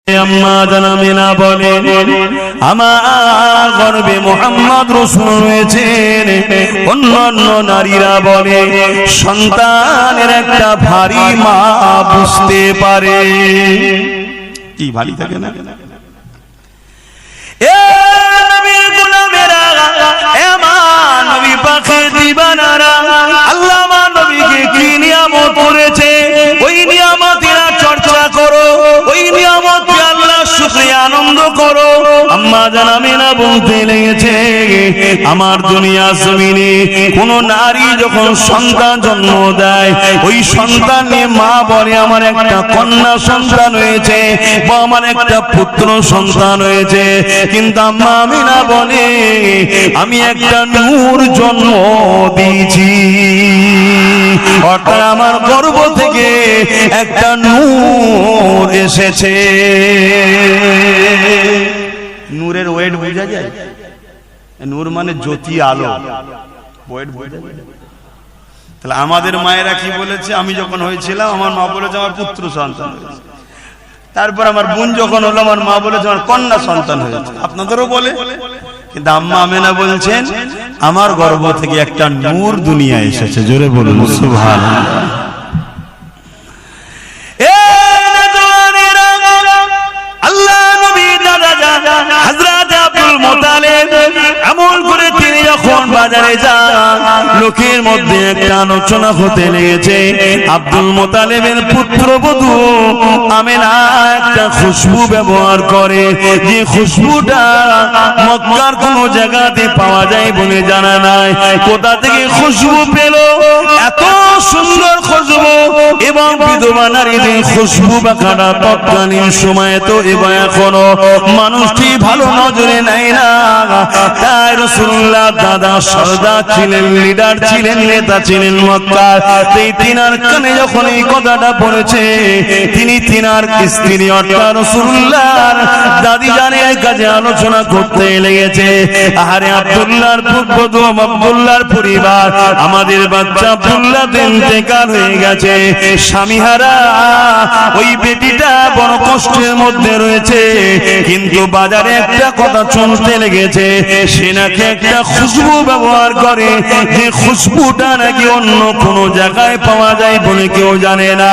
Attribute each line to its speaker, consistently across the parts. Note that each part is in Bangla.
Speaker 1: আম্মা জানামিনা বলেন আমার গর্ভে মুহাম্মদ রাসূল রয়েছেন। অন্যান্য নারীরা বলে সন্তানের একটা ভারী মা বুঝতে পারে। কি ভারী থাকে না? এ নবীর গোলামেরা, এ মা নবী পাকের দিবানারা, আল্লাহ মা নবীকে কি নিয়ামত করেছে ওই নিয়ামতের চর্চা করো, ওই নিয়ামত শুকরিয়া আনন্দ করো। আম্মা জানামিনা বলতে লেগেছে আমার দুনিয়া জমিনে কোন নারী যখন সন্তান জন্ম দেয় ওই সন্তান নিয়ে মা বলে আমার একটা কন্যা সন্তান হয়েছে বা আমার একটা পুত্র সন্তান হয়েছে, কিন্তু আম্মা আমিনা বলে আমি একটা নূর জন্ম দিয়েছি, অর্থাৎ আমার গর্ভ থেকে একটা নূর এসেছে। নূরের ওয়েট বোঝা যায়? নূর মানে জ্যোতি, আলো, ওয়েট বোঝা যায়? তাহলে আমাদের মায়েরা কি বলেছে, আমি যখন হয়েছিলাম আমার মা বলেছে আমার পুত্র সন্তান হয়েছে, তারপর আমার বোন যখন হলো আমার মা বলেছে আমার কন্যা সন্তান হয়েছে। আপনাদেরও বলে, কিন্তু আম্মা আমেনা বলছেন আমার গর্ভ থেকে একটা নূর দুনিয়া এসেছে। জোরে বলুন সুবহানাল্লাহ। বাজারে যান, লোকের মধ্যে একটা আলোচনা হতে লেগেছে আব্দুল মুতালিবের পুত্রবধূ আমেনা একটা খুশবু ব্যবহার করে, যে খুশবুটা মক্কার কোন জায়গাতে পাওয়া যায় বলে জানা নাই। কোথা থেকে খুশবু পেল? এত সুন্দর খুশবু, এবং বিধবা নারীদের খুশবু বাঁকাটা তৎকালীন সময়ে তো এবং এখনো মানুষটি ভালো নজরে নেয় না। তাই রাসূলুল্লাহ দাদা সরদার ছিলেন, লিডার ছিলেন, নেতা ছিলেন মক্কার। এই তিনার কানে যখন এই কথাটা পড়েছে তিনি তিনার স্ত্রী অর্থাৎ রাসূলুল্লাহর দাদি জানের কাছে আলোচনা করতে লেগেছে। আরে আব্দুল্লাহর পুত্রবধূ আব্দুল্লাহর পরিবার, আমাদের বাচ্চা আব্দুল্লাহ ইন্তেকাল হয়ে গেছে, স্বামীহারা ওই বেটিটা বড় কষ্টের মধ্যে রয়েছে, কিন্তু বাজারে একটা কথা চলতে লেগেছে সে নাকি একটা খুশবু ব্যবহার করে, যে খুশবুটা নাকি অন্য কোন জায়গায় পাওয়া যায় বলে কেউ জানে না।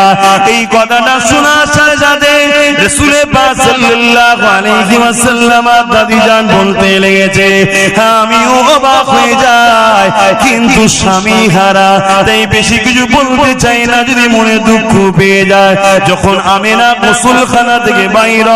Speaker 1: এই কথাটা শোনার সাথে সাথে রাসূল পাক সাল্লাল্লাহু আলাইহি ওয়াসাল্লাম দাদি জান বলতে লেগেছে আমিও অবাক হয়ে যাই, কিন্তু স্বামী হারা, তাই বেশি কিছু বলতে চাই না, যদি মনে দুঃখ পেয়ে যায়। যখন আমেনা গোসলখানা থেকে বাইরে